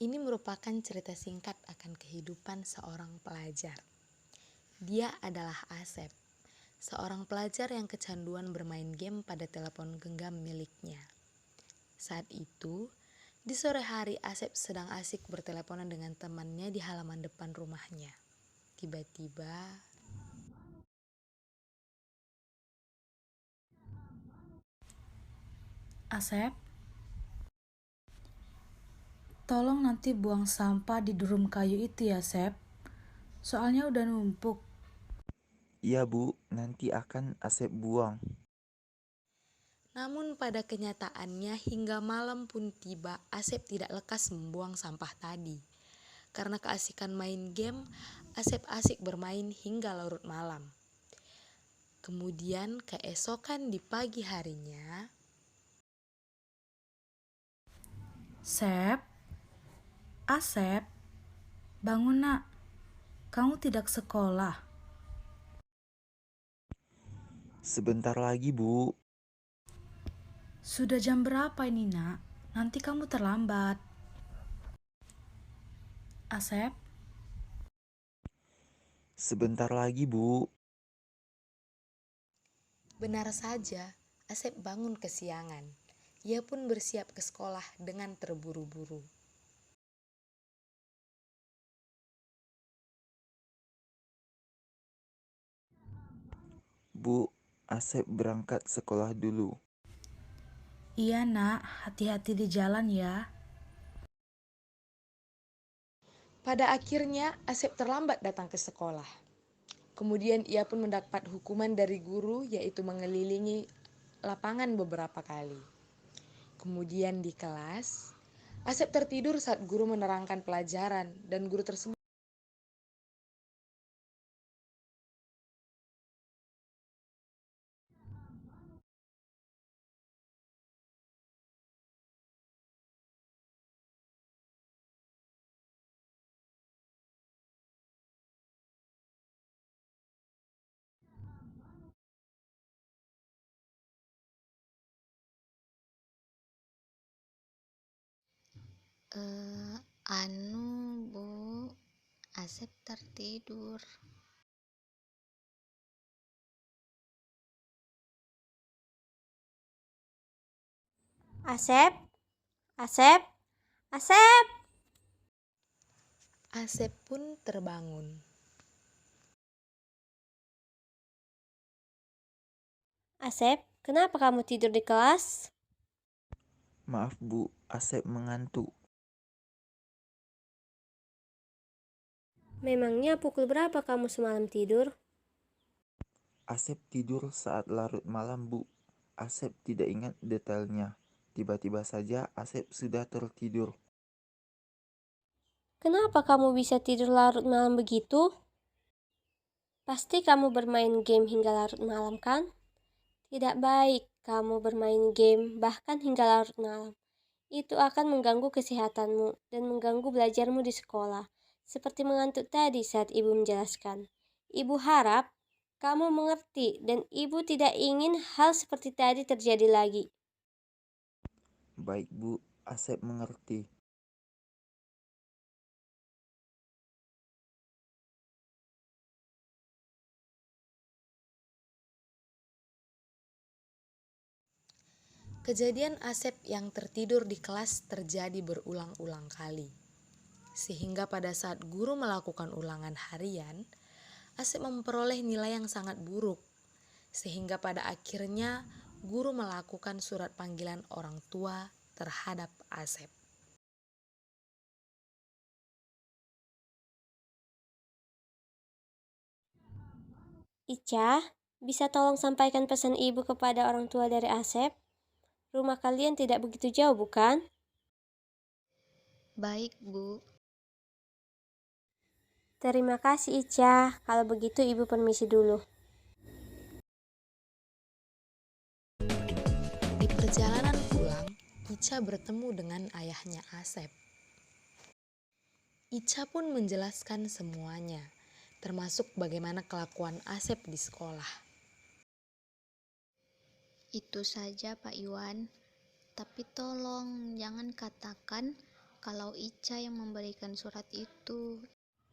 Ini merupakan cerita singkat akan kehidupan seorang pelajar. Dia adalah Asep, seorang pelajar yang kecanduan bermain game pada telepon genggam miliknya. Saat itu, di sore hari Asep sedang asik berteleponan dengan temannya di halaman depan rumahnya. Tiba-tiba, Asep, tolong nanti buang sampah di drum kayu itu ya, Sep. Soalnya udah numpuk. Iya Bu, nanti akan Asep buang. namun pada kenyataannya hingga malam pun tiba, Asep tidak lekas membuang sampah tadi. Karena keasikan main game, Asep asik bermain hingga larut malam. Kemudian keesokan di pagi harinya, Sep, Asep, bangun nak. Kamu tidak sekolah. Sebentar lagi Bu. Sudah jam berapa ini nak? Nanti kamu terlambat. Asep, Sebentar lagi Bu. benar saja Asep bangun kesiangan. Ia pun bersiap ke sekolah dengan terburu-buru. Bu, Asep berangkat sekolah dulu. iya nak, hati-hati di jalan ya. Pada akhirnya Asep terlambat datang ke sekolah. Kemudian ia pun mendapat hukuman dari guru, yaitu mengelilingi lapangan beberapa kali. Kemudian di kelas, Asep tertidur saat guru menerangkan pelajaran dan guru tersebut Anu Bu, Asep tertidur. Asep, Asep, Asep. Asep pun terbangun. Asep, kenapa kamu tidur di kelas? Maaf Bu, Asep mengantuk. Memangnya pukul berapa kamu semalam tidur? Asep tidur saat larut malam Bu. Asep tidak ingat detailnya. Tiba-tiba saja Asep sudah tertidur. Kenapa kamu bisa tidur larut malam begitu? Pasti kamu bermain game hingga larut malam kan? Tidak baik kamu bermain game bahkan hingga larut malam. Itu akan mengganggu kesehatanmu dan mengganggu belajarmu di sekolah. Seperti mengantuk tadi saat ibu menjelaskan. Ibu harap kamu mengerti dan ibu tidak ingin hal seperti tadi terjadi lagi. Baik Bu, Asep mengerti. Kejadian Asep yang tertidur di kelas terjadi berulang-ulang kali. Sehingga pada saat guru melakukan ulangan harian, Asep memperoleh nilai yang sangat buruk. Sehingga pada akhirnya guru melakukan surat panggilan orang tua terhadap Asep. Ica, bisa tolong sampaikan pesan ibu kepada orang tua dari Asep? Rumah kalian tidak begitu jauh, bukan? Baik Bu. Terima kasih, Ica. Kalau begitu, ibu permisi dulu. Di perjalanan pulang, Ica bertemu dengan ayahnya Asep. Ica pun menjelaskan semuanya, termasuk bagaimana kelakuan Asep di sekolah. Itu saja Pak Iwan. Tapi tolong jangan katakan kalau Ica yang memberikan surat itu.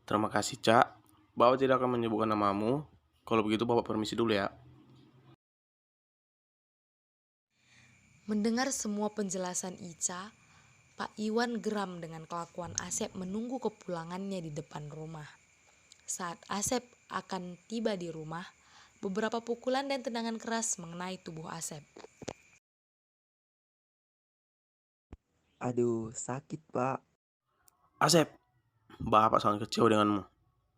Terima kasih, Cak. Bapak tidak akan menyebutkan namamu. Kalau begitu Bapak permisi dulu ya. Mendengar semua penjelasan Ica, Pak Iwan geram dengan kelakuan Asep menunggu kepulangannya di depan rumah. Saat Asep akan tiba di rumah, beberapa pukulan dan tendangan keras mengenai tubuh Asep. Aduh, sakit, Pak. Asep, Bapak sangat kecewa denganmu.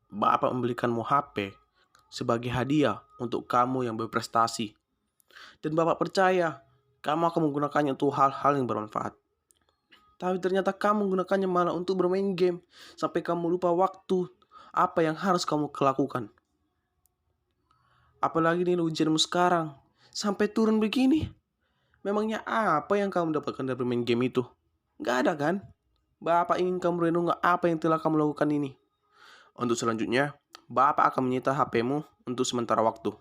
Bapak membelikanmu HP sebagai hadiah untuk kamu yang berprestasi. Dan Bapak percaya kamu akan menggunakannya untuk hal-hal yang bermanfaat. Tapi ternyata kamu menggunakannya malah untuk bermain game. Sampai kamu lupa waktu apa yang harus kamu lakukan. Apalagi nilai ujianmu sekarang. Sampai turun begini. Memangnya apa yang kamu dapatkan dari bermain game itu? Gak ada kan? Bapak ingin kamu renung apa yang telah kamu lakukan ini. Untuk selanjutnya, Bapak akan menyita HP-mu untuk sementara waktu.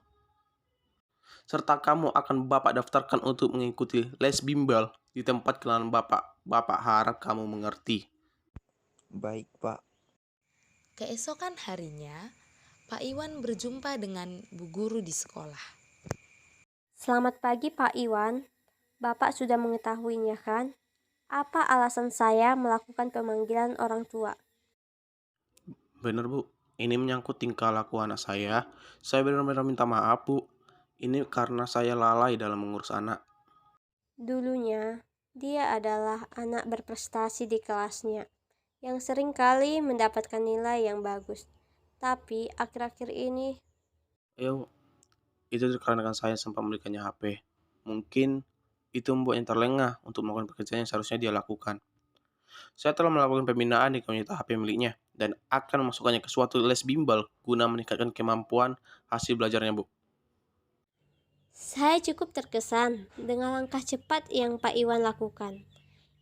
Serta kamu akan Bapak daftarkan untuk mengikuti les bimbel di tempat kenalan Bapak. Bapak harap kamu mengerti. Baik, Pak. Keesokan harinya, Pak Iwan berjumpa dengan Bu Guru di sekolah. Selamat pagi Pak Iwan. Bapak sudah mengetahuinya kan? Apa alasan saya melakukan pemanggilan orang tua? Benar Bu, ini menyangkut tingkah laku anak saya. Saya benar-benar minta maaf Bu. Ini karena saya lalai dalam mengurus anak. Dulunya, dia adalah anak berprestasi di kelasnya, yang sering kali mendapatkan nilai yang bagus. Tapi akhir-akhir ini, Ayo, itu dikarenakan saya sempat memberikannya HP. Mungkin itu membuatnya terlengah untuk melakukan pekerjaan yang seharusnya dia lakukan. Saya telah melakukan pembinaan di komunitas HP miliknya dan akan memasukkannya ke suatu les bimbel guna meningkatkan kemampuan hasil belajarnya, Bu. saya cukup terkesan dengan langkah cepat yang Pak Iwan lakukan.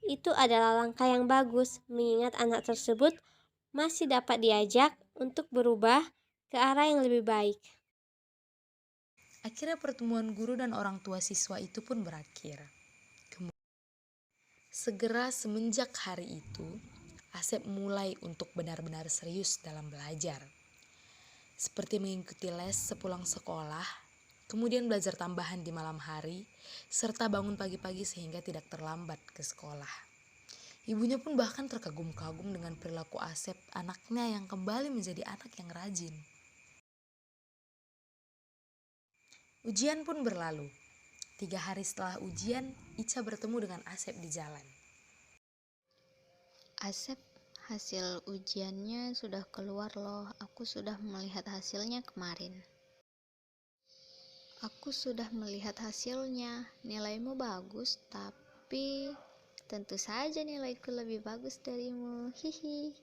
Itu adalah langkah yang bagus, mengingat anak tersebut masih dapat diajak untuk berubah ke arah yang lebih baik. Akhirnya pertemuan guru dan orang tua siswa itu pun berakhir. Segera semenjak hari itu, Asep mulai untuk benar-benar serius dalam belajar. Seperti mengikuti les sepulang sekolah, kemudian belajar tambahan di malam hari, serta bangun pagi-pagi sehingga tidak terlambat ke sekolah. Ibunya pun bahkan terkagum-kagum dengan perilaku Asep, anaknya yang kembali menjadi anak yang rajin. Ujian pun berlalu. 3 hari setelah ujian, Ica bertemu dengan Asep di jalan. Asep, hasil ujiannya sudah keluar loh. Aku sudah melihat hasilnya kemarin. Aku sudah melihat hasilnya. Nilaimu bagus, tapi tentu saja nilaiku lebih bagus darimu. Hihi.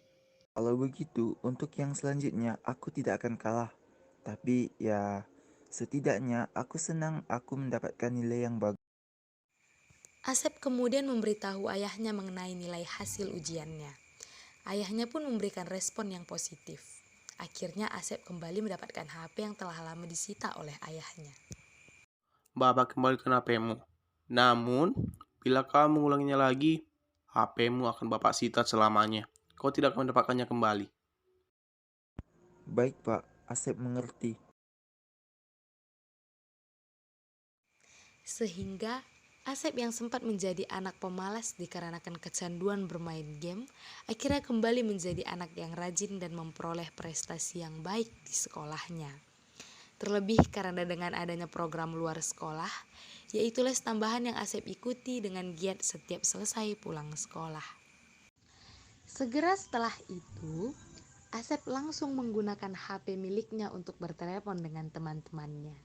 Kalau begitu, untuk yang selanjutnya aku tidak akan kalah. Tapi ya, setidaknya aku senang aku mendapatkan nilai yang bagus. Asep kemudian memberitahu ayahnya mengenai nilai hasil ujiannya. Ayahnya pun memberikan respon yang positif. Akhirnya Asep kembali mendapatkan HP yang telah lama disita oleh ayahnya. Bapak kembalikan HP-mu. Namun, bila kamu mengulanginya lagi, HP-mu akan Bapak sita selamanya. Kau tidak akan mendapatkannya kembali. Baik, Pak. Asep mengerti. Sehingga Asep yang sempat menjadi anak pemalas dikarenakan kecanduan bermain game, akhirnya kembali menjadi anak yang rajin dan memperoleh prestasi yang baik di sekolahnya. Terlebih karena dengan adanya program luar sekolah, yaitu les tambahan yang Asep ikuti dengan giat setiap selesai pulang sekolah. Segera setelah itu, Asep langsung menggunakan HP miliknya untuk bertelepon dengan teman-temannya.